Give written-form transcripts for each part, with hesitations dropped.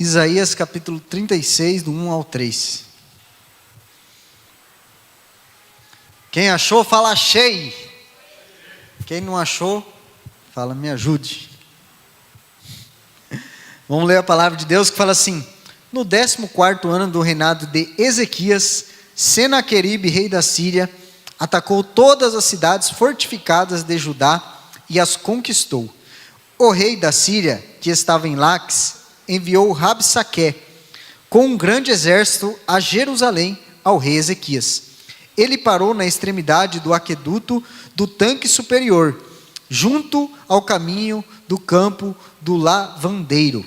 Isaías capítulo 36, do 1 ao 3. Quem achou, fala achei. Quem não achou, fala me ajude. Vamos ler a palavra de Deus que fala assim: no 14º ano do reinado de Ezequias, Senaqueribe, rei da Síria, atacou todas as cidades fortificadas de Judá e as conquistou. O rei da Síria, que estava em Laques, enviou Rabsaque com um grande exército a Jerusalém ao rei Ezequias. Ele parou na extremidade do aqueduto do tanque superior, junto ao caminho do campo do lavandeiro.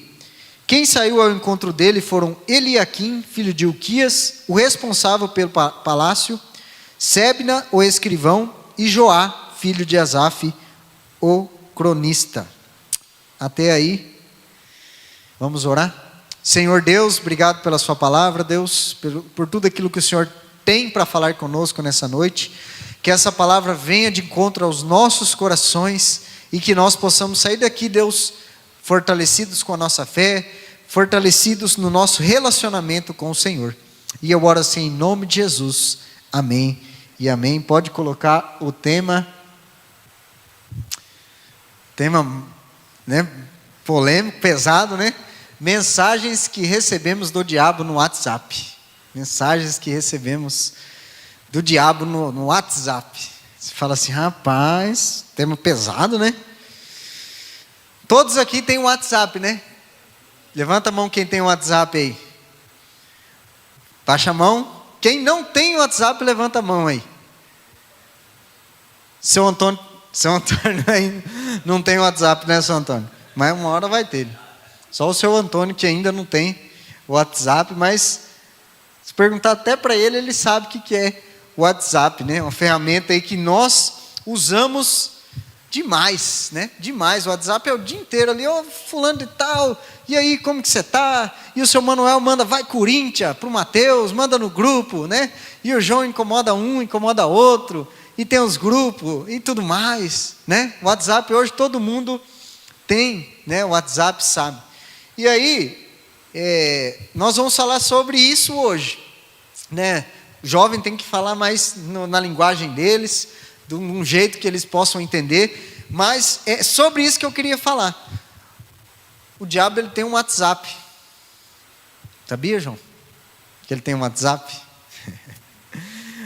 Quem saiu ao encontro dele foram Eliaquim, filho de Hilquias, o responsável pelo palácio, Sebna, o escrivão, e Joá, filho de Asaf, o cronista. Até aí, vamos orar? Senhor Deus, obrigado pela sua palavra, Deus, por tudo aquilo que o Senhor tem para falar conosco nessa noite. Que essa palavra venha de encontro aos nossos corações e que nós possamos sair daqui, Deus, fortalecidos com a nossa fé, fortalecidos no nosso relacionamento com o Senhor. E eu oro assim em nome de Jesus. Amém e amém. Pode colocar o tema, né, polêmico, pesado, né? Mensagens que recebemos do diabo no WhatsApp. Mensagens que recebemos do diabo no WhatsApp. Você fala assim, rapaz, tema pesado, né? Todos aqui têm um WhatsApp, né? Levanta a mão quem tem um WhatsApp aí. Baixa a mão. Quem não tem WhatsApp, levanta a mão aí. Seu Antônio aí não tem WhatsApp, né, seu Antônio? Mas uma hora vai ter. Só o seu Antônio que ainda não tem WhatsApp, mas se perguntar até para ele, ele sabe o que é o WhatsApp, né? Uma ferramenta aí que nós usamos demais, né? Demais. O WhatsApp é o dia inteiro ali, ô fulano de tal, e aí, como que você tá? E o seu Manuel manda, vai Corinthians, pro Mateus, manda no grupo, né? E o João incomoda um, incomoda outro, e tem os grupos, e tudo mais, né? O WhatsApp hoje todo mundo tem, né? O WhatsApp sabe. E aí, nós vamos falar sobre isso hoje, né? O jovem tem que falar mais na linguagem deles, de um jeito que eles possam entender, mas é sobre isso que eu queria falar. O diabo, ele tem um WhatsApp. Sabia, João? Que ele tem um WhatsApp?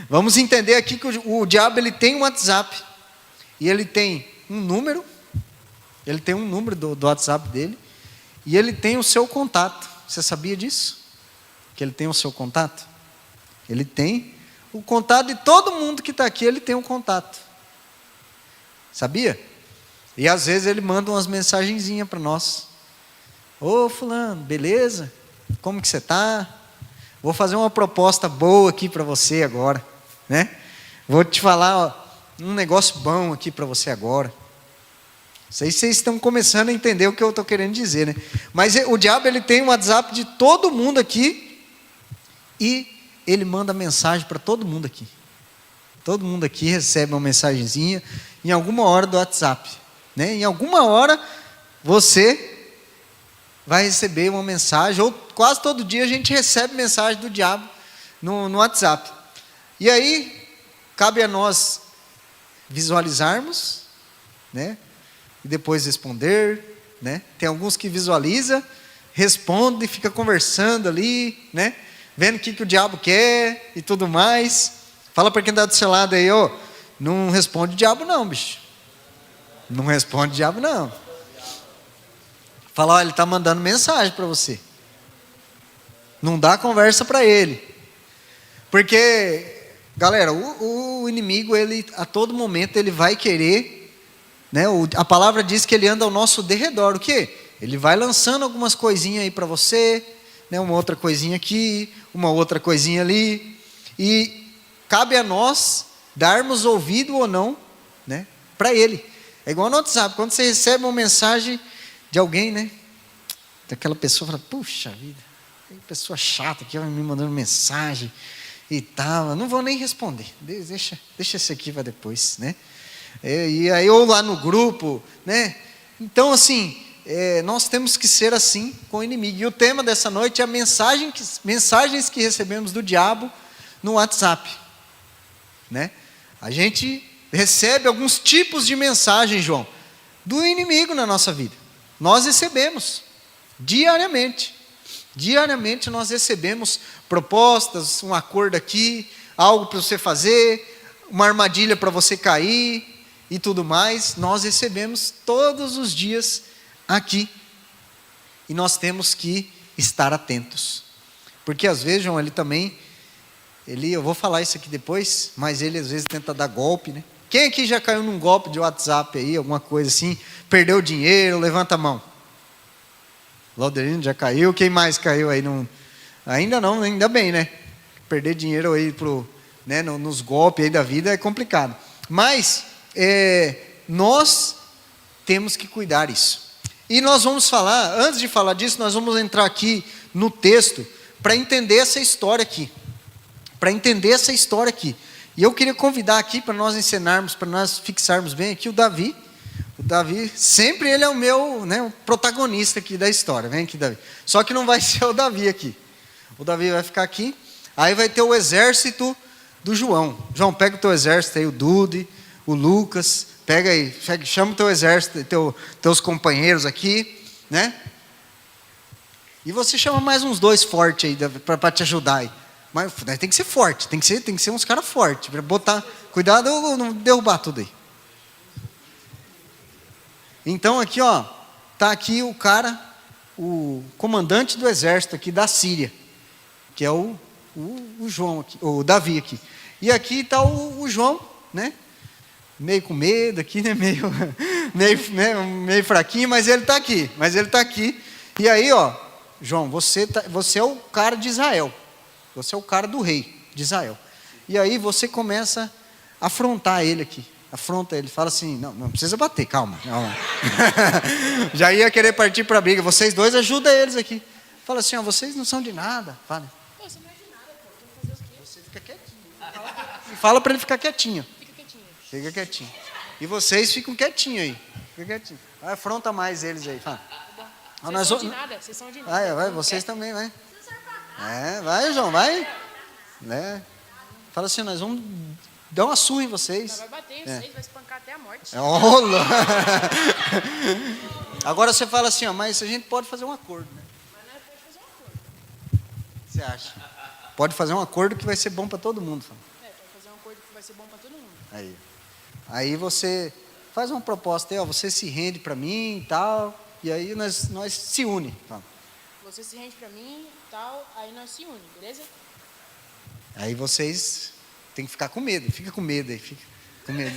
Vamos entender aqui que o diabo, ele tem um WhatsApp. E ele tem um número. Ele tem um número do WhatsApp dele. E ele tem o seu contato. Você sabia disso? Que ele tem o seu contato? Ele tem o contato de todo mundo que está aqui, ele tem um contato. Sabia? E às vezes ele manda umas mensagenzinhas para nós. Ô fulano, beleza? Como que você está? Vou fazer uma proposta boa aqui para você agora, né? Vou te falar, ó, um negócio bom aqui para você agora. Não sei se vocês estão começando a entender o que eu estou querendo dizer, né? Mas o diabo, ele tem um WhatsApp de todo mundo aqui e ele manda mensagem para todo mundo aqui. Todo mundo aqui recebe uma mensagenzinha em alguma hora do WhatsApp, né? Em alguma hora você vai receber uma mensagem, ou quase todo dia a gente recebe mensagem do diabo no WhatsApp. E aí, cabe a nós visualizarmos, né? E depois responder, né? Tem alguns que visualiza, responde, fica conversando ali, né? Vendo o que o diabo quer e tudo mais. Fala para quem está do seu lado aí, ó, não responde o diabo não, bicho. Não responde o diabo não. Fala, ó, ele está mandando mensagem para você. Não dá conversa para ele. Porque, galera, o inimigo, ele a todo momento ele vai querer, né? A palavra diz que ele anda ao nosso derredor. O quê? Ele vai lançando algumas coisinhas aí para você, né? Uma outra coisinha aqui, uma outra coisinha ali. E cabe a nós darmos ouvido ou não, né? Para ele. É igual no WhatsApp, quando você recebe uma mensagem de alguém, né? Daquela pessoa fala, puxa vida, que pessoa chata que vai me mandando mensagem e tal, não vou nem responder, deixa esse aqui para depois, né? E aí, ou lá no grupo, né? Então, assim, nós temos que ser assim com o inimigo. E o tema dessa noite é mensagens que recebemos do diabo no WhatsApp, né? A gente recebe alguns tipos de mensagem, João, do inimigo na nossa vida. Nós recebemos diariamente. Diariamente nós recebemos propostas, um acordo aqui, algo para você fazer, uma armadilha para você cair e tudo mais. Nós recebemos todos os dias aqui. E nós temos que estar atentos. Porque às vezes, João, eu vou falar isso aqui depois, mas ele às vezes tenta dar golpe, né? Quem aqui já caiu num golpe de WhatsApp aí, alguma coisa assim, perdeu dinheiro, levanta a mão. Lauderino já caiu, quem mais caiu aí? Ainda não, ainda bem, né? Perder dinheiro aí nos golpes aí da vida é complicado. Mas nós temos que cuidar disso. E nós vamos falar, antes de falar disso, nós vamos entrar aqui no texto para entender essa história aqui. E eu queria convidar aqui para nós ensinarmos, para nós fixarmos bem aqui o Davi. O Davi, sempre ele é o meu, o protagonista aqui da história. Vem aqui, Davi. Só que não vai ser o Davi aqui. O Davi vai ficar aqui. Aí vai ter o exército do João. João, pega o teu exército aí, o Dude, o Lucas. Pega aí, chama o teu exército, teus companheiros aqui, né? E você chama mais uns 2 fortes aí para te ajudar aí. Mas tem que ser forte, tem que ser uns caras fortes, para botar, cuidado ou não derrubar tudo aí. Então aqui, ó, tá aqui o cara, o comandante do exército aqui da Síria, que é o João aqui, o Davi aqui. E aqui está o João, né? Meio com medo aqui, né? Meio fraquinho, mas ele está aqui. E aí, ó, João, você é o cara de Israel. Você é o cara do rei de Israel. E aí você começa a afrontar ele aqui. Afronta ele, fala assim, não precisa bater, calma. Já ia querer partir para a briga. Vocês dois ajudam eles aqui. Fala assim, ó, vocês não são de nada. Fala. Pô, você não é de nada, pô. Vamos fazer o quê? Você fica quietinho. Fala para ele ficar quietinho. Fica quietinho. E vocês ficam quietinhos aí. Fica quietinho. Vai, afronta mais eles aí. Fala. Vocês são de nada, vocês são de nada. Vai, vocês também, vai. Vai, João, vai. Fala assim, nós vamos dar uma surra em vocês. Vai bater em vocês, vai espancar até a morte. Agora você fala assim, ó, mas a gente pode fazer um acordo, né? Mas nós pode fazer um acordo. O que você acha? Pode fazer um acordo que vai ser bom para todo mundo. Pode fazer um acordo que vai ser bom para todo mundo. Aí você faz uma proposta aí, ó, você se rende para mim e tal, e aí nós se une. Você se rende para mim e tal, aí nós se une, beleza? Aí vocês tem que ficar com medo, fica com medo aí, fica com medo.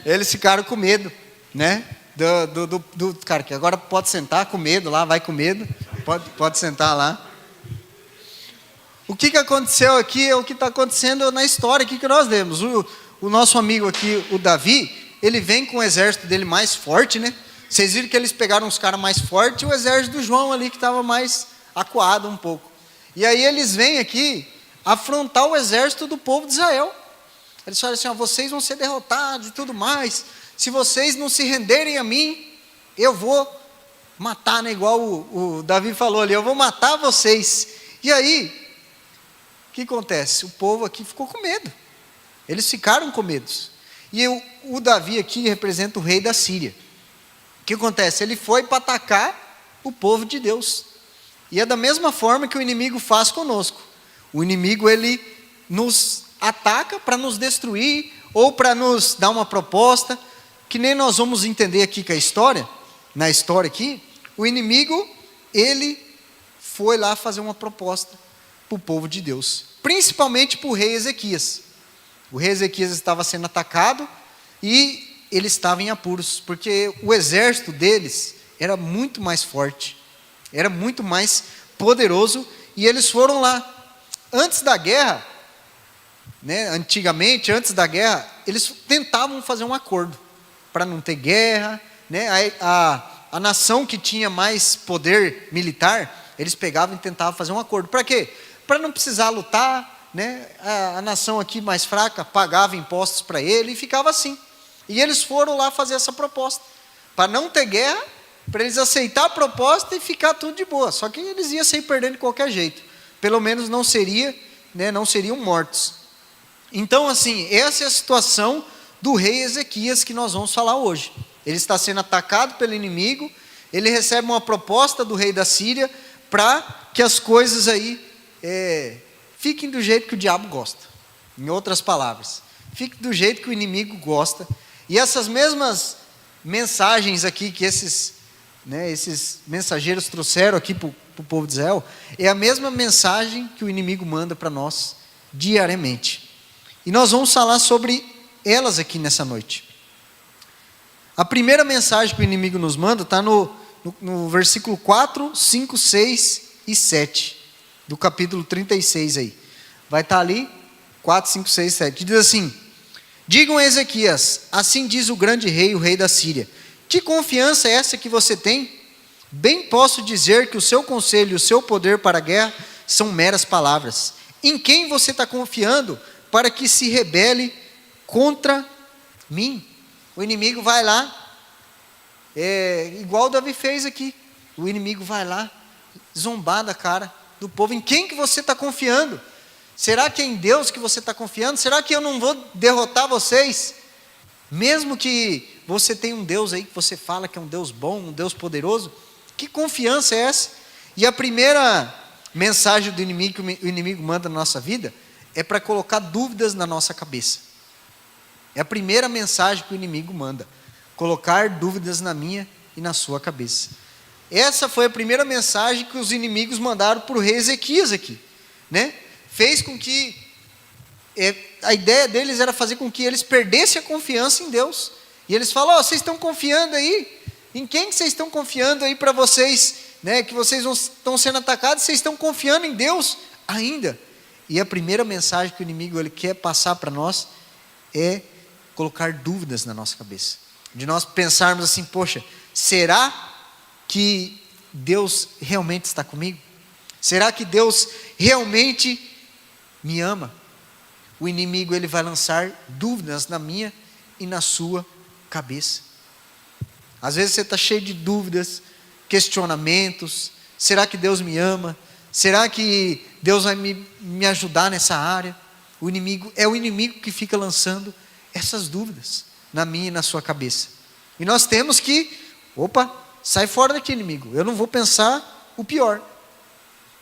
Eles ficaram com medo, né? Do cara que agora pode sentar com medo lá, vai com medo, pode sentar lá. O que aconteceu aqui é o que está acontecendo na história aqui que nós lemos. O nosso amigo aqui, o Davi, ele vem com o exército dele mais forte, né? Vocês viram que eles pegaram uns caras mais fortes e o exército do João ali que estava mais acuado um pouco. E aí eles vêm aqui afrontar o exército do povo de Israel. Eles falam assim, ó, vocês vão ser derrotados e tudo mais. Se vocês não se renderem a mim, eu vou matar, né? Igual o Davi falou ali, eu vou matar vocês. E aí, o que acontece? O povo aqui ficou com medo. Eles ficaram com medo. E o Davi aqui representa o rei da Síria. O que acontece? Ele foi para atacar o povo de Deus. E é da mesma forma que o inimigo faz conosco. O inimigo, ele nos ataca para nos destruir, ou para nos dar uma proposta, que nem nós vamos entender aqui com a história, na história aqui, o inimigo, ele foi lá fazer uma proposta para o povo de Deus, principalmente para o rei Ezequias. O rei Ezequias estava sendo atacado e ele estava em apuros, porque o exército deles era muito mais forte, era muito mais poderoso, e eles foram lá. Antes da guerra, né, antigamente, antes da guerra, eles tentavam fazer um acordo, para não ter guerra, né, a nação que tinha mais poder militar, eles pegavam e tentavam fazer um acordo. Para quê? Para não precisar lutar, né, a nação aqui mais fraca pagava impostos para ele e ficava assim. E eles foram lá fazer essa proposta, para não ter guerra, para eles aceitar a proposta e ficar tudo de boa. Só que eles iam sair perdendo de qualquer jeito. Pelo menos não seriam mortos. Então, assim, essa é a situação do rei Ezequias que nós vamos falar hoje. Ele está sendo atacado pelo inimigo, ele recebe uma proposta do rei da Síria para que as coisas aí fiquem do jeito que o diabo gosta. Em outras palavras, fique do jeito que o inimigo gosta. E essas mesmas mensagens aqui que esses mensageiros trouxeram aqui para o povo de Israel, é a mesma mensagem que o inimigo manda para nós diariamente. E nós vamos falar sobre elas aqui nessa noite. A primeira mensagem que o inimigo nos manda está no versículo 4, 5, 6 e 7, do capítulo 36 aí. Vai estar ali, 4, 5, 6, 7. Diz assim: digam a Ezequias, assim diz o grande rei, o rei da Síria, que confiança é essa que você tem? Bem posso dizer que o seu conselho e o seu poder para a guerra são meras palavras. Em quem você está confiando para que se rebele contra mim? O inimigo vai lá, igual Davi fez aqui. O inimigo vai lá, zombar da cara do povo. Em quem que você está confiando? Será que é em Deus que você está confiando? Será que eu não vou derrotar vocês? Mesmo que você tenha um Deus aí que você fala que é um Deus bom, um Deus poderoso, que confiança é essa? E a primeira mensagem do inimigo que o inimigo manda na nossa vida é para colocar dúvidas na nossa cabeça. É a primeira mensagem que o inimigo manda, colocar dúvidas na minha e na sua cabeça. Essa foi a primeira mensagem que os inimigos mandaram para o rei Ezequias aqui, né? Fez com que a ideia deles era fazer com que eles perdessem a confiança em Deus. E eles falam: vocês estão confiando aí? Em quem que vocês estão confiando aí para vocês, né, que vocês estão sendo atacados? Vocês estão confiando em Deus ainda? E a primeira mensagem que o inimigo ele quer passar para nós é colocar dúvidas na nossa cabeça. De nós pensarmos assim: poxa, será que Deus realmente está comigo? Será que Deus realmente me ama? O inimigo ele vai lançar dúvidas na minha e na sua cabeça. Às vezes você está cheio de dúvidas, questionamentos. Será que Deus me ama? Será que Deus vai me ajudar nessa área? O inimigo que fica lançando essas dúvidas na minha e na sua cabeça. E nós temos que, sai fora daqui, inimigo. Eu não vou pensar o pior.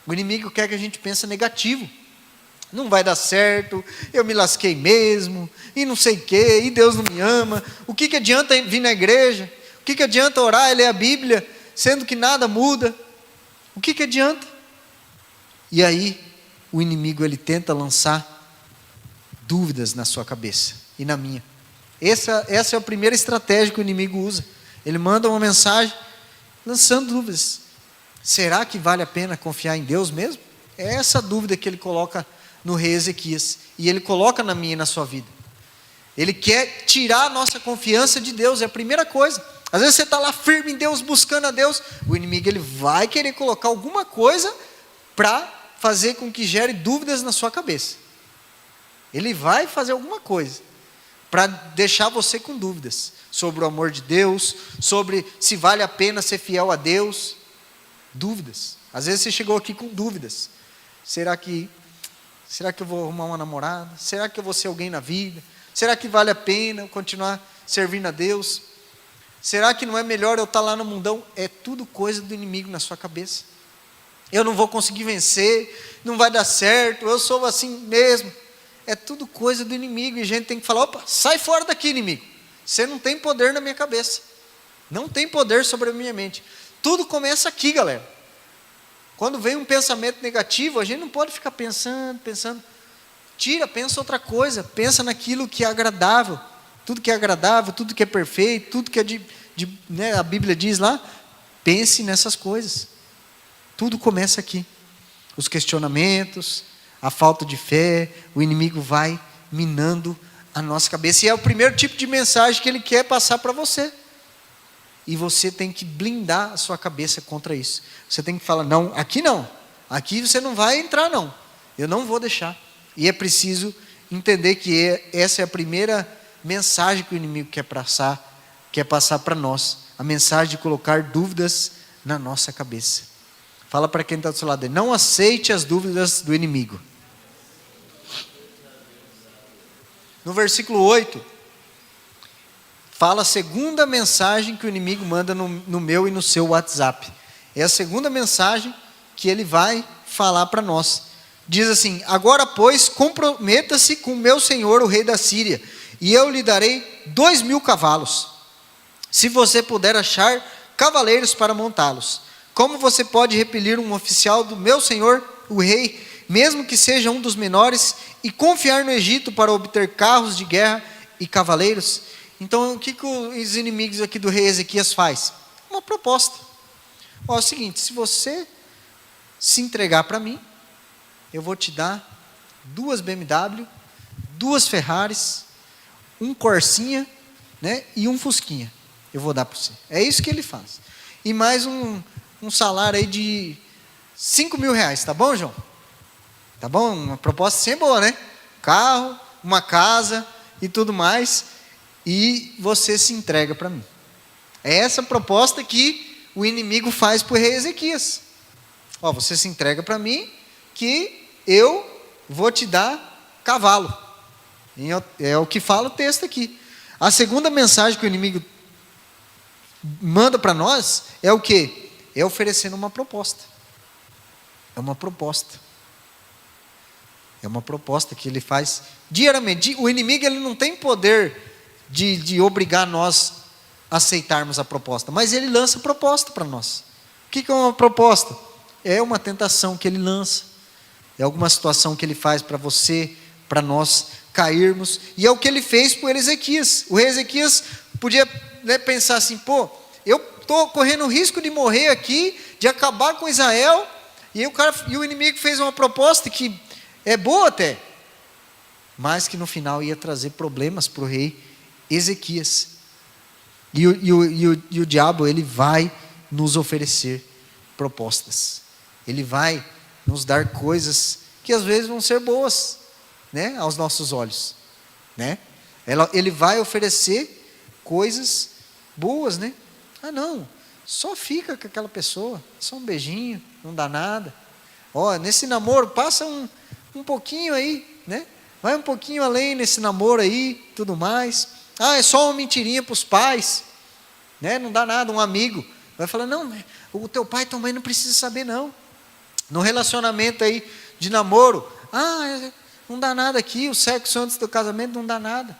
O inimigo quer que a gente pense negativo. Não vai dar certo, eu me lasquei mesmo, e não sei o quê, e Deus não me ama. O que adianta vir na igreja? O que adianta orar e ler a Bíblia, sendo que nada muda? O que adianta? E aí, o inimigo ele tenta lançar dúvidas na sua cabeça e na minha. Essa é a primeira estratégia que o inimigo usa. Ele manda uma mensagem lançando dúvidas. Será que vale a pena confiar em Deus mesmo? É essa dúvida que ele coloca no rei Ezequias, e ele coloca na minha e na sua vida. Ele quer tirar a nossa confiança de Deus, é a primeira coisa. Às vezes você está lá firme em Deus, buscando a Deus, o inimigo ele vai querer colocar alguma coisa para fazer com que gere dúvidas na sua cabeça. Ele vai fazer alguma coisa para deixar você com dúvidas sobre o amor de Deus, sobre se vale a pena ser fiel a Deus. Dúvidas. Às vezes você chegou aqui com dúvidas. Será que eu vou arrumar uma namorada? Será que eu vou ser alguém na vida? Será que vale a pena eu continuar servindo a Deus? Será que não é melhor eu estar lá no mundão? É tudo coisa do inimigo na sua cabeça. Eu não vou conseguir vencer, não vai dar certo, eu sou assim mesmo. É tudo coisa do inimigo, e a gente tem que falar: sai fora daqui, inimigo. Você não tem poder na minha cabeça. Não tem poder sobre a minha mente. Tudo começa aqui, galera. Quando vem um pensamento negativo, a gente não pode ficar pensando. Pensa outra coisa. Pensa naquilo que é agradável. Tudo que é agradável, tudo que é perfeito, tudo que é a Bíblia diz lá. Pense nessas coisas. Tudo começa aqui. Os questionamentos, a falta de fé, o inimigo vai minando a nossa cabeça. E é o primeiro tipo de mensagem que ele quer passar para você. E você tem que blindar a sua cabeça contra isso. Você tem que falar: não, aqui você não vai entrar não. Eu não vou deixar. E é preciso entender que essa é a primeira mensagem que o inimigo quer passar para nós. A mensagem de colocar dúvidas na nossa cabeça. Fala para quem está do seu lado, não aceite as dúvidas do inimigo. No versículo 8, fala a segunda mensagem que o inimigo manda no meu e no seu WhatsApp. É a segunda mensagem que ele vai falar para nós. Diz assim: agora, pois, comprometa-se com meu senhor, o rei da Síria, e eu lhe darei 2.000 cavalos, se você puder achar cavaleiros para montá-los. Como você pode repelir um oficial do meu senhor, o rei, mesmo que seja um dos menores, e confiar no Egito para obter carros de guerra e cavaleiros? Então, o que os inimigos aqui do rei Ezequias faz? Uma proposta. Ó, é o seguinte, se você se entregar para mim, eu vou te dar 2 BMW, 2 Ferraris, um Corsinha, né, e um Fusquinha. Eu vou dar para você. É isso que ele faz. E mais um salário aí de 5 mil reais, tá bom, João? Tá bom? Uma proposta sempre boa, né? Carro, uma casa e tudo mais. E você se entrega para mim. É essa proposta que o inimigo faz para o rei Ezequias. Ó, você se entrega para mim que eu vou te dar cavalo. É o que fala o texto aqui. A segunda mensagem que o inimigo manda para nós é o quê? É oferecendo uma proposta. É uma proposta. É uma proposta que ele faz diariamente. O inimigo, ele não tem poder de obrigar nós a aceitarmos a proposta, mas ele lança proposta para nós. O que é uma proposta? É uma tentação que ele lança. É alguma situação que ele faz para você, para nós cairmos. E é o que ele fez para o Ezequias. O rei Ezequias podia, né, pensar assim, pô, eu estou correndo o risco de morrer aqui, de acabar com Israel, e o inimigo fez uma proposta que é boa até, mas que no final ia trazer problemas para o rei Ezequias. E o diabo, ele vai nos oferecer propostas. Ele vai nos dar coisas que às vezes vão ser boas, né, aos nossos olhos, né? Ele vai oferecer coisas boas, né? Ah, não, só fica com aquela pessoa, só um beijinho, não dá nada. Ó, nesse namoro, passa um pouquinho aí, né? Vai um pouquinho além nesse namoro aí, tudo mais. Ah, é só uma mentirinha para os pais, né? Não dá nada. Um amigo vai falar, não, o teu pai e tua mãe não precisa saber, não. No relacionamento aí de namoro, não dá nada aqui, o sexo antes do casamento não dá nada.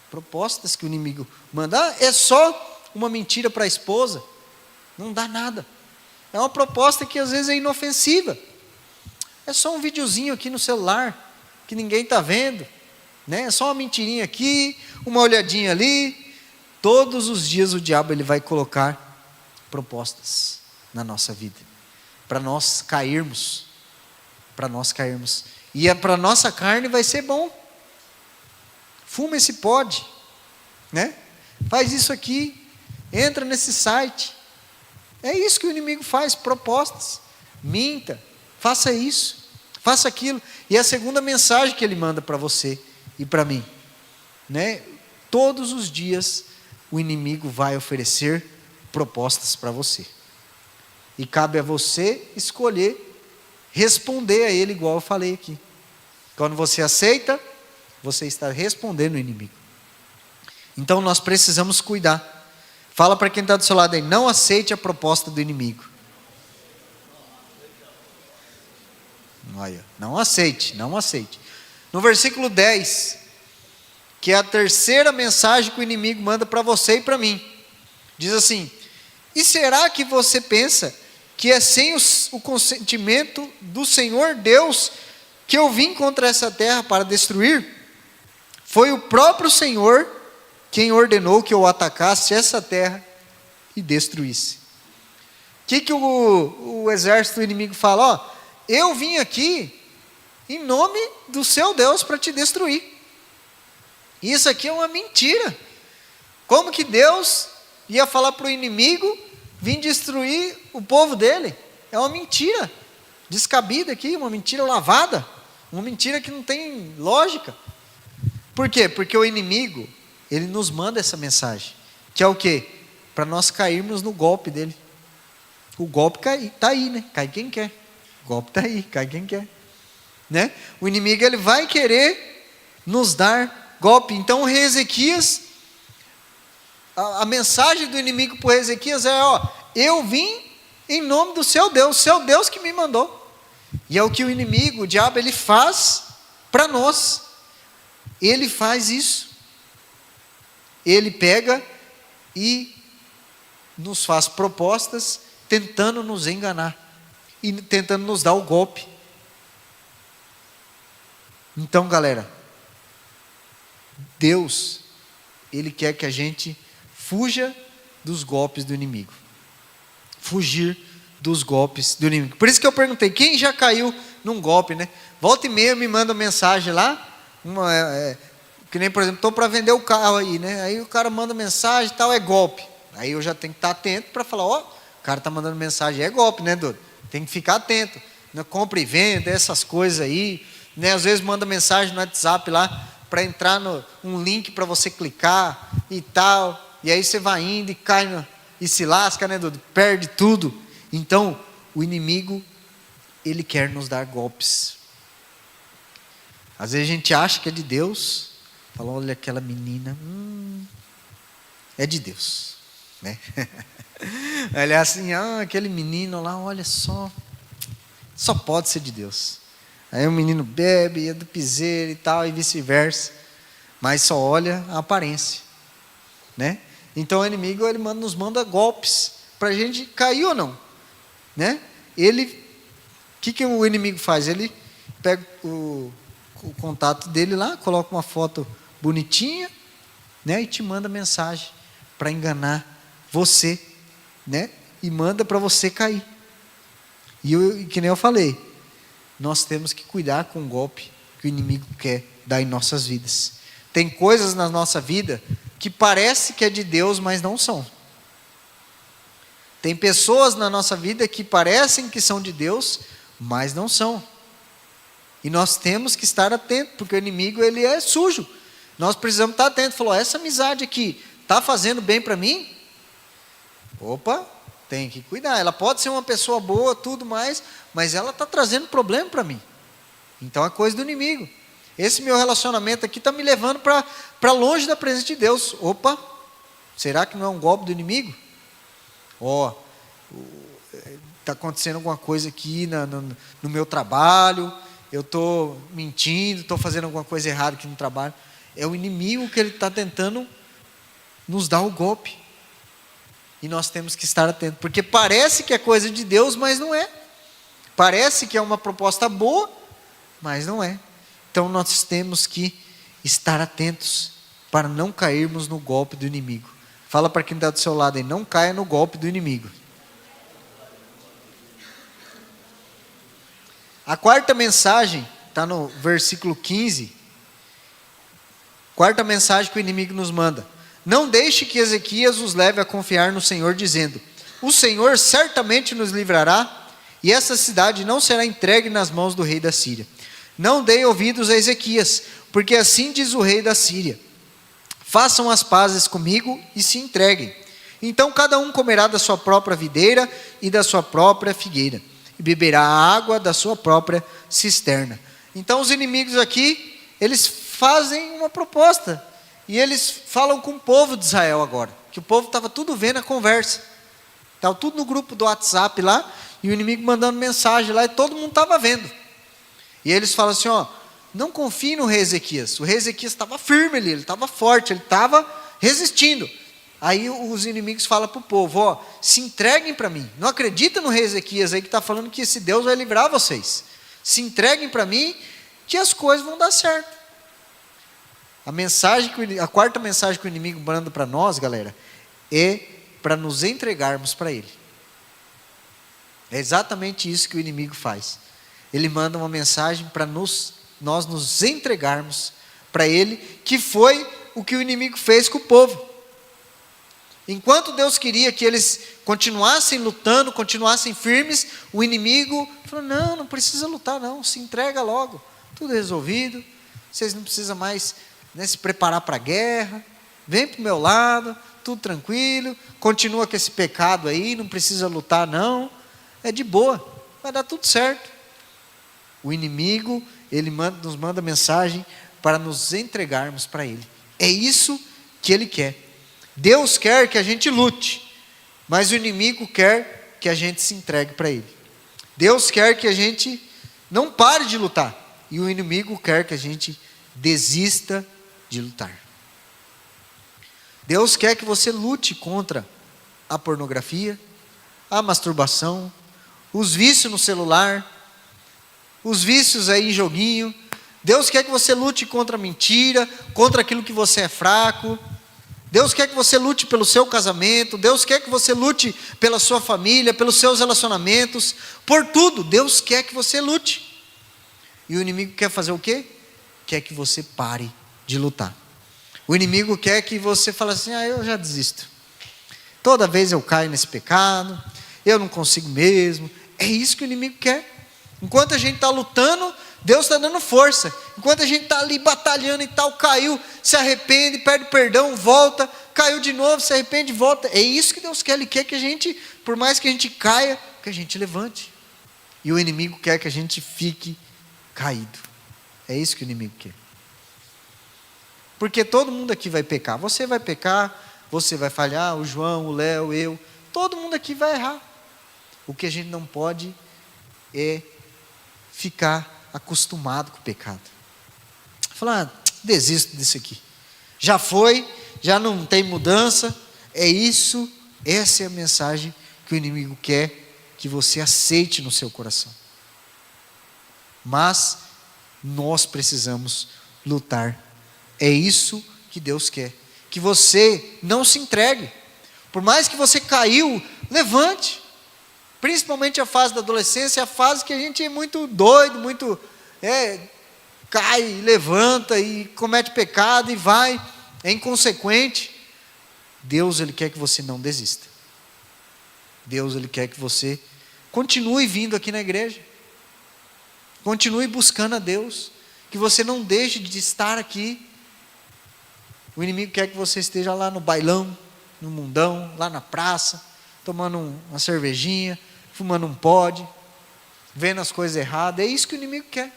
Propostas que o inimigo manda, é só uma mentira para a esposa, não dá nada. É uma proposta que às vezes é inofensiva. É só um videozinho aqui no celular, que ninguém está vendo, né? É só uma mentirinha aqui, uma olhadinha ali. Todos os dias o diabo, ele vai colocar propostas na nossa vida, para nós cairmos, e para a nossa carne vai ser bom. Fuma esse pod, né? Faz isso aqui, entra nesse site. É isso que o inimigo faz, propostas. Minta, faça isso, faça aquilo. E a segunda mensagem que ele manda para você e para mim, né? Todos os dias o inimigo vai oferecer propostas para você. E cabe a você escolher responder a ele, igual eu falei aqui. Quando você aceita, você está respondendo o inimigo. Então nós precisamos cuidar. Fala para quem está do seu lado aí, não aceite a proposta do inimigo. Olha, não aceite. No versículo 10, que é a terceira mensagem que o inimigo manda para você e para mim, diz assim: e será que você pensa que é sem o consentimento do Senhor Deus que eu vim contra essa terra para destruir? Foi o próprio Senhor quem ordenou que eu atacasse essa terra e destruísse. O que o exército do inimigo fala? Ó, eu vim aqui em nome do seu Deus para te destruir. Isso aqui é uma mentira. Como que Deus ia falar para o inimigo vir destruir o povo dele? É uma mentira descabida aqui, uma mentira lavada, uma mentira que não tem lógica. Por quê? Porque o inimigo, ele nos manda essa mensagem, que é o quê? Para nós cairmos no golpe dele. O golpe está aí, né? Cai quem quer. O golpe está aí, cai quem quer. Né? O inimigo ele vai querer nos dar golpe. Então o rei Ezequias, a mensagem do inimigo para o rei Ezequias é: eu vim em nome do seu Deus que me mandou. E é o que o inimigo, o diabo, ele faz para nós. Ele faz isso. Ele pega e nos faz propostas tentando nos enganar e tentando nos dar o golpe. Então, galera, Deus, Ele quer que a gente fuja dos golpes do inimigo. Fugir dos golpes do inimigo. Por isso que eu perguntei, quem já caiu num golpe, né? Volta e meia me manda mensagem lá, que nem, por exemplo, estou para vender o carro aí, né? Aí o cara manda mensagem e tal, é golpe. Aí eu já tenho que estar atento para falar, o cara está mandando mensagem, é golpe, né, Dudu? Tem que ficar atento. Né? Compra e venda, essas coisas aí. Né? Às vezes manda mensagem no WhatsApp lá, para entrar um link para você clicar e tal. E aí você vai indo e cai e se lasca, né, Dudu? Perde tudo. Então, o inimigo, ele quer nos dar golpes. Às vezes a gente acha que é de Deus. Fala, olha aquela menina, é de Deus, né? Olha assim, aquele menino lá, olha só pode ser de Deus. Aí o menino bebe, é do piseiro e tal, e vice-versa, mas só olha a aparência, né? Então o inimigo, ele nos manda golpes, para a gente cair ou não, né? O que o inimigo faz? Ele pega o contato dele lá, coloca uma foto bonitinha, né? E te manda mensagem para enganar você, né? E manda para você cair. E que nem eu falei, nós temos que cuidar com o golpe que o inimigo quer dar em nossas vidas. Tem coisas na nossa vida que parece que é de Deus, mas não são. Tem pessoas na nossa vida que parecem que são de Deus, mas não são. E nós temos que estar atentos, porque o inimigo, ele é sujo. Nós precisamos estar atentos. Falou, essa amizade aqui está fazendo bem para mim? Opa, tem que cuidar. Ela pode ser uma pessoa boa, tudo mais, mas ela está trazendo problema para mim. Então é coisa do inimigo. Esse meu relacionamento aqui está me levando para longe da presença de Deus. Opa, será que não é um golpe do inimigo? Está acontecendo alguma coisa aqui no meu trabalho, eu estou mentindo, estou fazendo alguma coisa errada aqui no trabalho. É o inimigo que ele está tentando nos dar o golpe. E nós temos que estar atentos, porque parece que é coisa de Deus, mas não é. Parece que é uma proposta boa, mas não é. Então nós temos que estar atentos para não cairmos no golpe do inimigo. Fala para quem está do seu lado aí, não caia no golpe do inimigo. A quarta mensagem está no versículo 15. Quarta mensagem que o inimigo nos manda: não deixe que Ezequias os leve a confiar no Senhor, dizendo: o Senhor certamente nos livrará, e essa cidade não será entregue nas mãos do rei da Síria. Não dei ouvidos a Ezequias, porque assim diz o rei da Síria: façam as pazes comigo e se entreguem. Então cada um comerá da sua própria videira e da sua própria figueira, e beberá a água da sua própria cisterna. Então os inimigos aqui, eles fazem uma proposta, e eles falam com o povo de Israel agora, que o povo estava tudo vendo a conversa, estava tudo no grupo do WhatsApp lá, e o inimigo mandando mensagem lá, e todo mundo estava vendo. E eles falam assim, não confie no rei Ezequias. O rei Ezequias estava firme ali, ele estava forte, ele estava resistindo. Aí os inimigos falam para o povo, se entreguem para mim. Não acredita no rei Ezequias aí que está falando que esse Deus vai livrar vocês. Se entreguem para mim, que as coisas vão dar certo. A quarta mensagem que o inimigo manda para nós, galera, é para nos entregarmos para ele. É exatamente isso que o inimigo faz. Ele manda uma mensagem para nós nos entregarmos para ele, que foi o que o inimigo fez com o povo. Enquanto Deus queria que eles continuassem lutando, continuassem firmes, o inimigo falou, não precisa lutar não, se entrega logo, tudo resolvido, vocês não precisam mais se preparar para a guerra, vem para o meu lado, tudo tranquilo, continua com esse pecado aí, não precisa lutar não, é de boa, vai dar tudo certo. O inimigo, ele nos manda mensagem para nos entregarmos para ele. É isso que ele quer. Deus quer que a gente lute, mas o inimigo quer que a gente se entregue para ele. Deus quer que a gente não pare de lutar, e o inimigo quer que a gente desista de lutar. Deus quer que você lute contra a pornografia, a masturbação, os vícios no celular, os vícios aí em joguinho. Deus quer que você lute contra a mentira, contra aquilo que você é fraco. Deus quer que você lute pelo seu casamento. Deus quer que você lute pela sua família, pelos seus relacionamentos, por tudo. Deus quer que você lute. E o inimigo quer fazer o quê? Quer que você pare de lutar. O inimigo quer que você fale assim: eu já desisto. Toda vez eu caio nesse pecado, eu não consigo mesmo. É isso que o inimigo quer. Enquanto a gente está lutando, Deus está dando força. Enquanto a gente está ali batalhando e tal, caiu, se arrepende, pede perdão, volta, caiu de novo, se arrepende, volta. É isso que Deus quer. Ele quer que a gente, por mais que a gente caia, que a gente levante. E o inimigo quer que a gente fique caído. É isso que o inimigo quer. Porque todo mundo aqui vai pecar. Você vai pecar, você vai falhar, o João, o Léo, eu. Todo mundo aqui vai errar. O que a gente não pode é ficar acostumado com o pecado. Falar: desisto disso aqui. Já foi, já não tem mudança. É isso, essa é a mensagem que o inimigo quer que você aceite no seu coração. Mas nós precisamos lutar. É isso que Deus quer. Que você não se entregue. Por mais que você caiu, levante. Principalmente a fase da adolescência, é a fase que a gente é muito doido, muito cai, levanta e comete pecado e vai, é inconsequente. Deus, Ele quer que você não desista. Deus, Ele quer que você continue vindo aqui na igreja. Continue buscando a Deus. Que você não deixe de estar aqui. O inimigo quer que você esteja lá no bailão, no mundão, lá na praça, tomando uma cervejinha, fumando um pod, vendo as coisas erradas. É isso que o inimigo quer.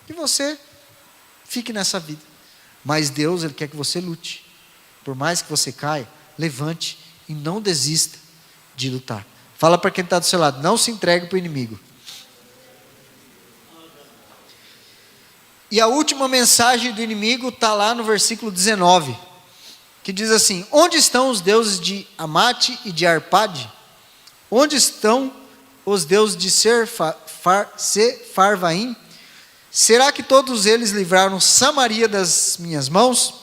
Que você fique nessa vida. Mas Deus, Ele quer que você lute. Por mais que você caia, levante e não desista de lutar. Fala para quem está do seu lado: não se entregue para o inimigo. E a última mensagem do inimigo está lá no versículo 19, que diz assim: onde estão os deuses de Amate e de Arpade? Onde estão os deuses de Sefarvaim? Será que todos eles livraram Samaria das minhas mãos?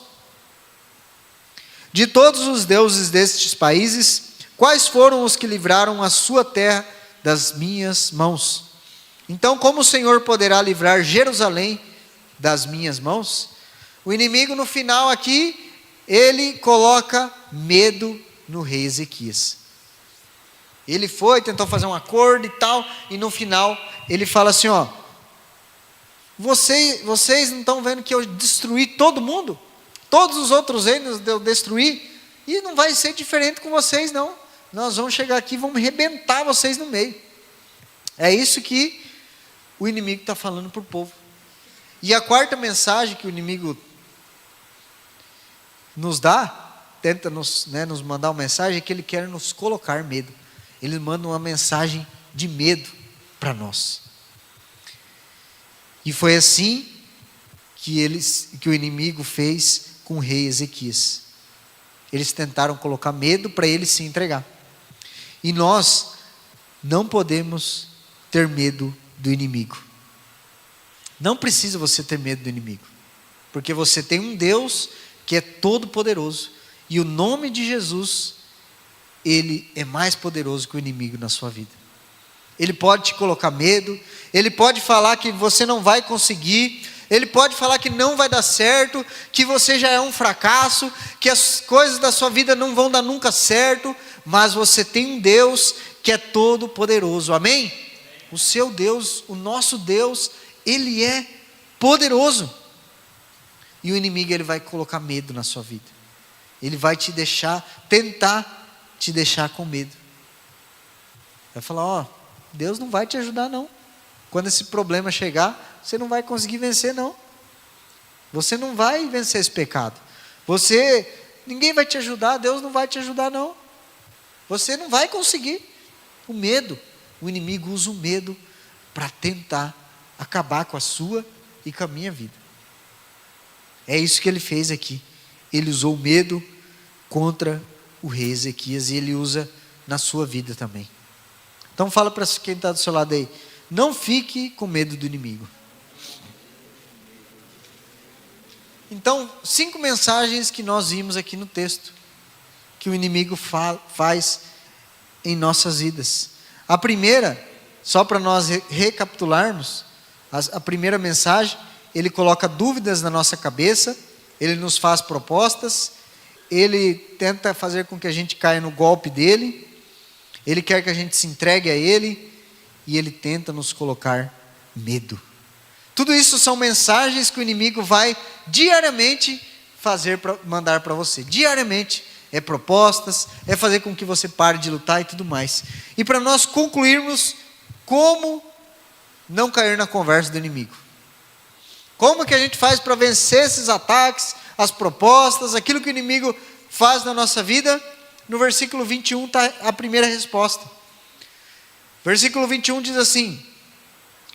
De todos os deuses destes países, quais foram os que livraram a sua terra das minhas mãos? Então, como o Senhor poderá livrar Jerusalém das minhas mãos? O inimigo, no final aqui, ele coloca medo no rei Ezequias. Ele foi, tentou fazer um acordo e tal, e no final ele fala assim: vocês não estão vendo que eu destruí todo mundo? Todos os outros reinos eu destruí, e não vai ser diferente com vocês não. Nós vamos chegar aqui e vamos arrebentar vocês no meio. É isso que o inimigo está falando para o povo. E a quarta mensagem que o inimigo nos dá, tenta nos mandar uma mensagem, é que ele quer nos colocar medo. Ele manda uma mensagem de medo para nós. E foi assim que o inimigo fez com o rei Ezequias. Eles tentaram colocar medo para ele se entregar. E nós não podemos ter medo do inimigo. Não precisa você ter medo do inimigo, porque você tem um Deus que é todo poderoso, e o nome de Jesus, Ele é mais poderoso que o inimigo na sua vida. Ele pode te colocar medo, Ele pode falar que você não vai conseguir, Ele pode falar que não vai dar certo, que você já é um fracasso, que as coisas da sua vida não vão dar nunca certo, mas você tem um Deus que é todo poderoso, amém? O seu Deus, o nosso Deus, Ele é poderoso. E o inimigo, ele vai colocar medo na sua vida. Ele vai te deixar, tentar te deixar com medo. Vai falar, Deus não vai te ajudar não. Quando esse problema chegar, você não vai conseguir vencer não. Você não vai vencer esse pecado. Ninguém vai te ajudar, Deus não vai te ajudar não. Você não vai conseguir. O medo, o inimigo usa o medo para tentar acabar com a sua e com a minha vida. É isso que ele fez aqui. Ele usou o medo contra o rei Ezequias e ele usa na sua vida também. Então fala para quem está do seu lado aí, não fique com medo do inimigo. Então, 5 mensagens que nós vimos aqui no texto, que o inimigo faz em nossas vidas. A primeira, só para nós recapitularmos, a primeira mensagem, ele coloca dúvidas na nossa cabeça, ele nos faz propostas, ele tenta fazer com que a gente caia no golpe dele, ele quer que a gente se entregue a ele, e ele tenta nos colocar medo. Tudo isso são mensagens que o inimigo vai diariamente mandar para você. Diariamente. É propostas, é fazer com que você pare de lutar e tudo mais. E para nós concluirmos, como não cair na conversa do inimigo. Como que a gente faz para vencer esses ataques, as propostas, aquilo que o inimigo faz na nossa vida? No versículo 21 está a primeira resposta. Versículo 21 diz assim: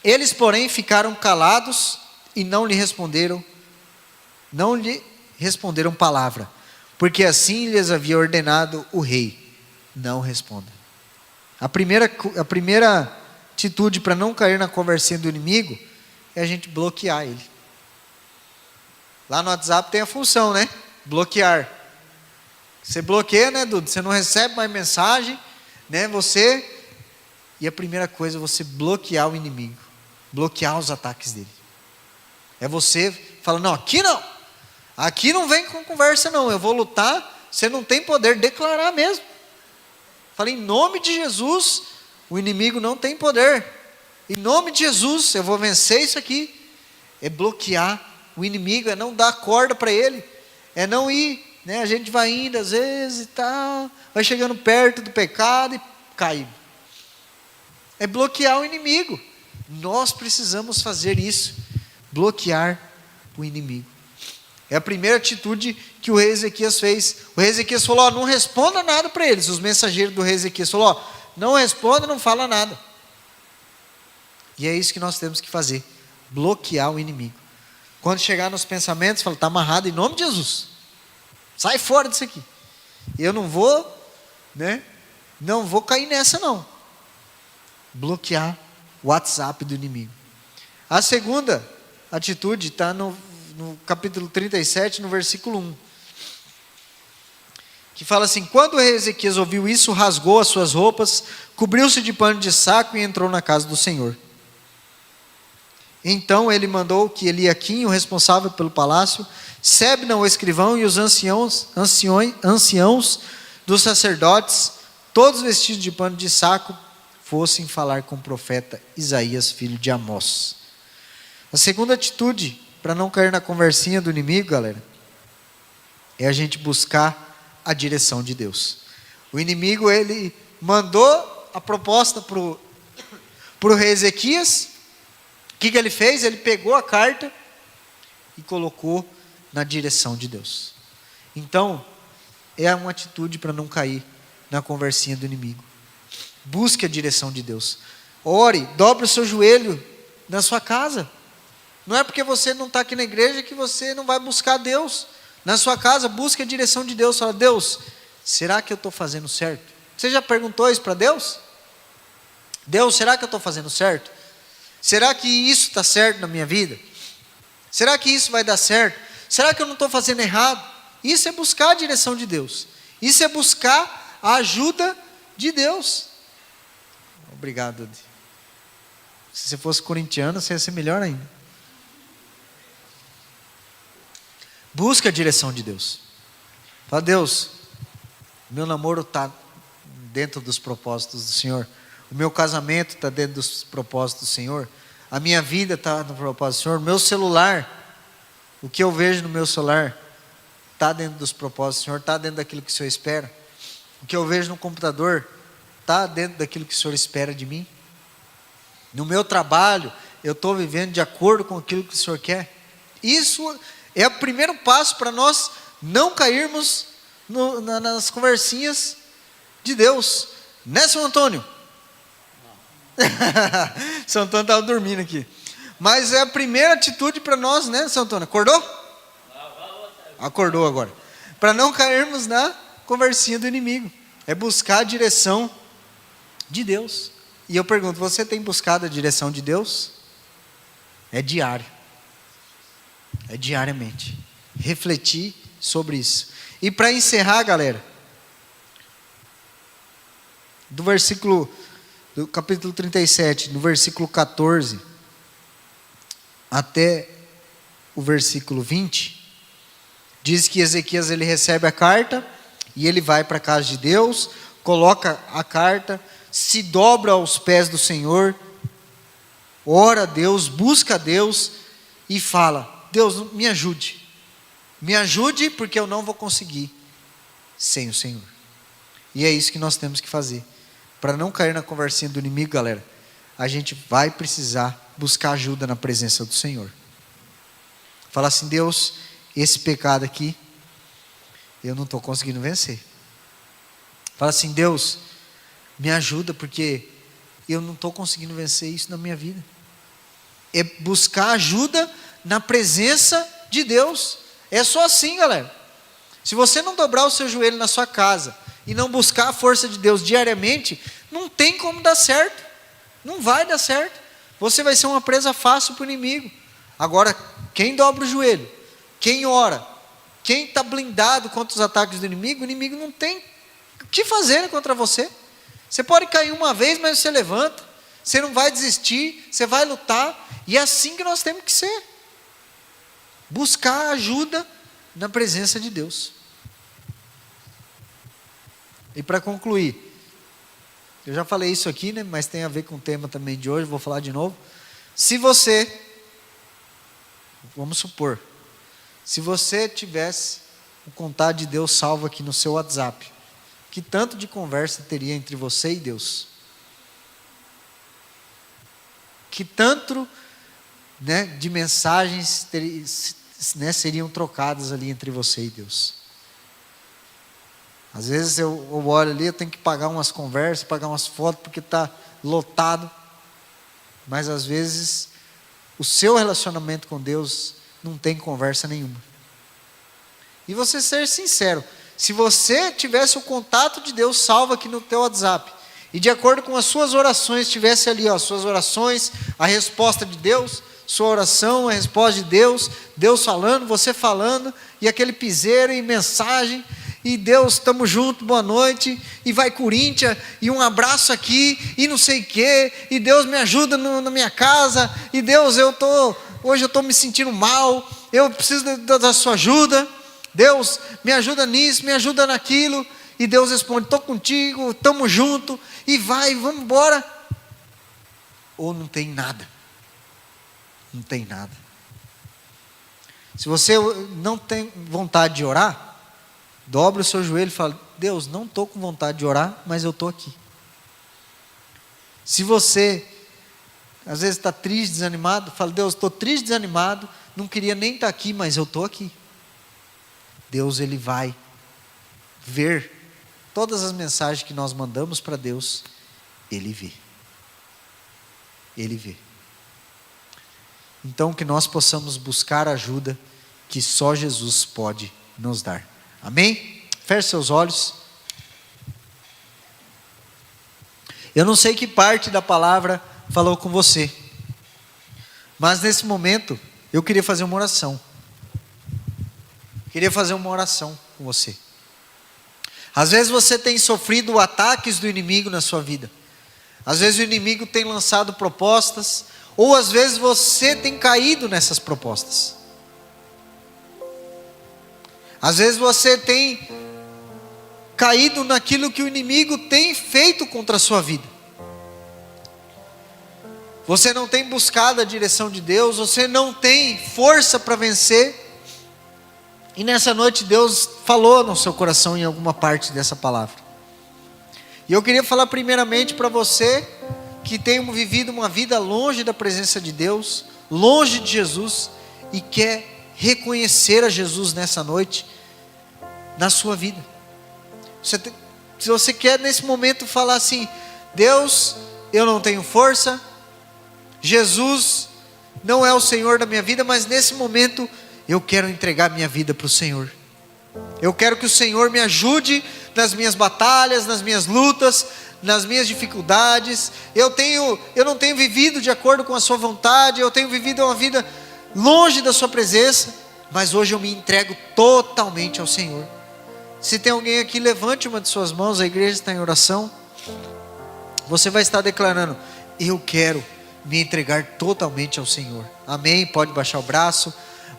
eles, porém, ficaram calados e não lhe responderam palavra, porque assim lhes havia ordenado o rei: não responda. A primeira atitude para não cair na conversinha do inimigo é a gente bloquear ele. Lá no WhatsApp tem a função, né? Bloquear. Você bloqueia, né, Dudu? Você não recebe mais mensagem, né? E a primeira coisa é você bloquear o inimigo. Bloquear os ataques dele. É você falando, não, aqui não vem com conversa não, eu vou lutar, você não tem poder, declarar mesmo. Fala, em nome de Jesus, o inimigo não tem poder. Em nome de Jesus, eu vou vencer isso aqui. É bloquear o inimigo, é não dar corda para ele, é não ir, né? A gente vai indo às vezes e tal, vai chegando perto do pecado e cai. É bloquear o inimigo. Nós precisamos fazer isso, bloquear o inimigo. É a primeira atitude que o rei Ezequias fez. O rei Ezequias falou, não responda nada para eles. Os mensageiros do rei Ezequias falaram, não responda, não fala nada. E é isso que nós temos que fazer, bloquear o inimigo. Quando chegar nos pensamentos, fala, está amarrado em nome de Jesus. Sai fora disso aqui. Eu não vou cair nessa não. Bloquear o WhatsApp do inimigo. A segunda atitude está no capítulo 37, no versículo 1. Que fala assim, quando o rei Ezequias ouviu isso, rasgou as suas roupas, cobriu-se de pano de saco e entrou na casa do Senhor. Então ele mandou que Eliaquim, o responsável pelo palácio, Sebna, o escrivão, e os anciãos dos sacerdotes, todos vestidos de pano de saco, fossem falar com o profeta Isaías, filho de Amós. A segunda atitude, para não cair na conversinha do inimigo, galera, é a gente buscar a direção de Deus. O inimigo, ele mandou a proposta para o rei Ezequias. O que ele fez? Ele pegou a carta e colocou na direção de Deus. Então, é uma atitude para não cair na conversinha do inimigo. Busque a direção de Deus. Ore, dobre o seu joelho na sua casa. Não é porque você não está aqui na igreja que você não vai buscar Deus. Na sua casa, busque a direção de Deus. Fala, Deus, será que eu estou fazendo certo? Você já perguntou isso para Deus? Deus, será que eu estou fazendo certo? Será que isso está certo na minha vida? Será que isso vai dar certo? Será que eu não estou fazendo errado? Isso é buscar a direção de Deus. Isso é buscar a ajuda de Deus. Obrigado, Adi. Se você fosse corintiano, você ia ser melhor ainda. Busca a direção de Deus. Fala, Deus, meu namoro está dentro dos propósitos do Senhor. O meu casamento está dentro dos propósitos do Senhor. A minha vida está no propósito do Senhor. O meu celular, o que eu vejo no meu celular, está dentro dos propósitos do Senhor? Está dentro daquilo que o Senhor espera? O que eu vejo no computador está dentro daquilo que o Senhor espera de mim? No meu trabalho, eu estou vivendo de acordo com aquilo que o Senhor quer? Isso é o primeiro passo para nós não cairmos nas conversinhas de Deus. Né, São Antônio? São Antônio estava dormindo aqui. Mas é a primeira atitude para nós, né, São Antônio? Acordou? Acordou agora. Para não cairmos na conversinha do inimigo. É buscar a direção de Deus. E eu pergunto, você tem buscado a direção de Deus? É diário. É diariamente. Refletir sobre isso. E para encerrar, galera, do capítulo 37, no versículo 14 até o versículo 20, diz que Ezequias ele recebe a carta e ele vai para a casa de Deus, coloca a carta, se dobra aos pés do Senhor, ora a Deus, busca a Deus e fala: Deus, me ajude porque eu não vou conseguir sem o Senhor. E é isso que nós temos que fazer. Para não cair na conversinha do inimigo, galera, a gente vai precisar buscar ajuda na presença do Senhor. Fala assim: Deus, esse pecado aqui, eu não estou conseguindo vencer. Fala assim: Deus, me ajuda porque eu não estou conseguindo vencer isso na minha vida. É buscar ajuda na presença de Deus. É só assim, galera. Se você não dobrar o seu joelho na sua casa e não buscar a força de Deus diariamente, não tem como dar certo. Não vai dar certo. Você vai ser uma presa fácil para o inimigo. Agora, quem dobra o joelho, quem ora, quem está blindado contra os ataques do inimigo, o inimigo não tem o que fazer contra você. Você pode cair uma vez, mas você levanta. Você não vai desistir, você vai lutar. E é assim que nós temos que ser. Buscar ajuda na presença de Deus. E para concluir, eu já falei isso aqui, né, mas tem a ver com o tema também de hoje, vou falar de novo. Se você, vamos supor, se você tivesse o contato de Deus salvo aqui no seu WhatsApp, que tanto de conversa teria entre você e Deus? Que tanto, né, de mensagens seriam trocadas ali entre você e Deus? Às vezes eu olho ali, eu tenho que pagar umas conversas, pagar umas fotos, porque está lotado. Mas às vezes o seu relacionamento com Deus não tem conversa nenhuma. E você ser sincero, se você tivesse o contato de Deus salvo aqui no teu WhatsApp, e de acordo com as suas orações, tivesse ali, suas orações, a resposta de Deus, sua oração, a resposta de Deus, Deus falando, você falando, e aquele piseiro e mensagem, e Deus, estamos juntos, boa noite, e vai Corinthians, e um abraço aqui, e não sei o quê, e Deus me ajuda na minha casa, e Deus, hoje eu estou me sentindo mal, eu preciso da sua ajuda, Deus, me ajuda nisso, me ajuda naquilo, e Deus responde: estou contigo, estamos juntos, e vamos embora. Ou não tem nada. Não tem nada. Se você não tem vontade de orar, dobra o seu joelho e fala: Deus, não estou com vontade de orar, mas eu estou aqui. Se você, às vezes está triste, desanimado, fala: Deus, estou triste, desanimado, não queria nem estar aqui, mas eu estou aqui. Deus, Ele vai ver todas as mensagens que nós mandamos para Deus, Ele vê. Ele vê. Então que nós possamos buscar a ajuda que só Jesus pode nos dar. Amém? Feche seus olhos. Eu não sei que parte da palavra falou com você, mas nesse momento eu queria fazer uma oração. Queria fazer uma oração com você. Às vezes você tem sofrido ataques do inimigo na sua vida. Às vezes o inimigo tem lançado propostas, ou às vezes você tem caído nessas propostas. Às vezes você tem caído naquilo que o inimigo tem feito contra a sua vida. Você não tem buscado a direção de Deus, você não tem força para vencer. E nessa noite Deus falou no seu coração em alguma parte dessa palavra. E eu queria falar primeiramente para você que tem vivido uma vida longe da presença de Deus, longe de Jesus, e quer reconhecer a Jesus nessa noite, na sua vida. Se você quer nesse momento falar assim: Deus, eu não tenho força, Jesus não é o Senhor da minha vida, mas nesse momento eu quero entregar minha vida para o Senhor. Eu quero que o Senhor me ajude nas minhas batalhas, nas minhas lutas, nas minhas dificuldades. Eu não tenho vivido de acordo com a sua vontade, eu tenho vivido uma vida longe da sua presença, mas hoje eu me entrego totalmente ao Senhor. Se tem alguém aqui, levante uma de suas mãos, a igreja está em oração. Você vai estar declarando: eu quero me entregar totalmente ao Senhor. Amém? Pode baixar o braço.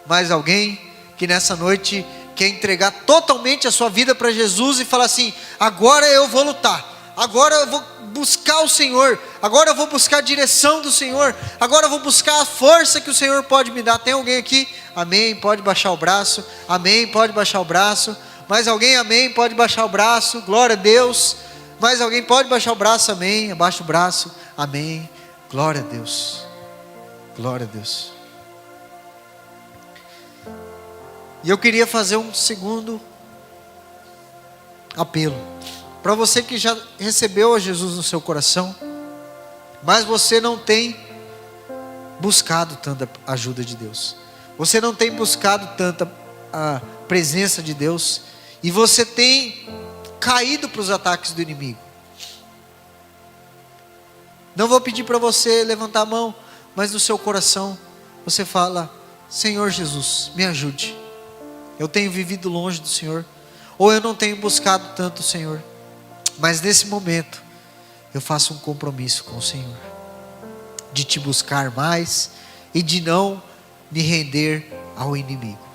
Mais alguém que nessa noite quer entregar totalmente a sua vida para Jesus e falar assim: agora eu vou lutar, agora eu vou buscar o Senhor, agora eu vou buscar a direção do Senhor, agora eu vou buscar a força que o Senhor pode me dar. Tem alguém aqui? Amém? Pode baixar o braço. Amém? Pode baixar o braço. Mais alguém? Amém? Pode baixar o braço. Glória a Deus. Mais alguém? Pode baixar o braço. Amém? Abaixa o braço. Amém. Glória a Deus. Glória a Deus. E eu queria fazer um segundo apelo. Para você que já recebeu a Jesus no seu coração, mas você não tem buscado tanta ajuda de Deus. Você não tem buscado tanta a presença de Deus. E você tem caído para os ataques do inimigo. Não vou pedir para você levantar a mão, mas no seu coração você fala: Senhor Jesus, me ajude. Eu tenho vivido longe do Senhor, ou eu não tenho buscado tanto o Senhor, mas nesse momento eu faço um compromisso com o Senhor, de te buscar mais e de não me render ao inimigo.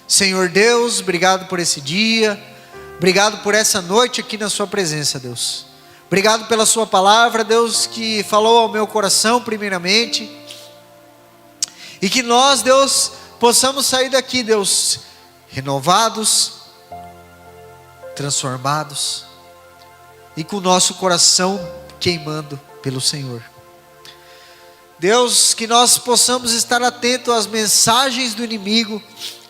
Senhor Deus, obrigado por esse dia, obrigado por essa noite aqui na sua presença, Deus. Obrigado pela sua palavra, Deus, que falou ao meu coração primeiramente, e que nós, Deus, possamos sair daqui, Deus, renovados, transformados, e com o nosso coração queimando pelo Senhor. Deus, que nós possamos estar atentos às mensagens do inimigo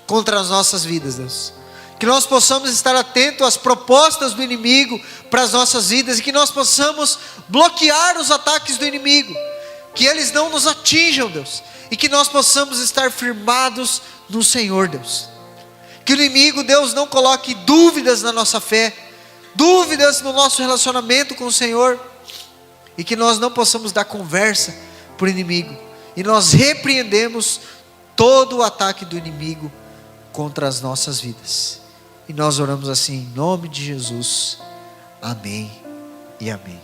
contra as nossas vidas, Deus. Que nós possamos estar atentos às propostas do inimigo para as nossas vidas, e que nós possamos bloquear os ataques do inimigo, que eles não nos atinjam, Deus, e que nós possamos estar firmados no Senhor, Deus. Que o inimigo, Deus, não coloque dúvidas na nossa fé, dúvidas no nosso relacionamento com o Senhor, e que nós não possamos dar conversa para o inimigo, e nós repreendemos todo o ataque do inimigo contra as nossas vidas. E nós oramos assim em nome de Jesus. Amém e amém.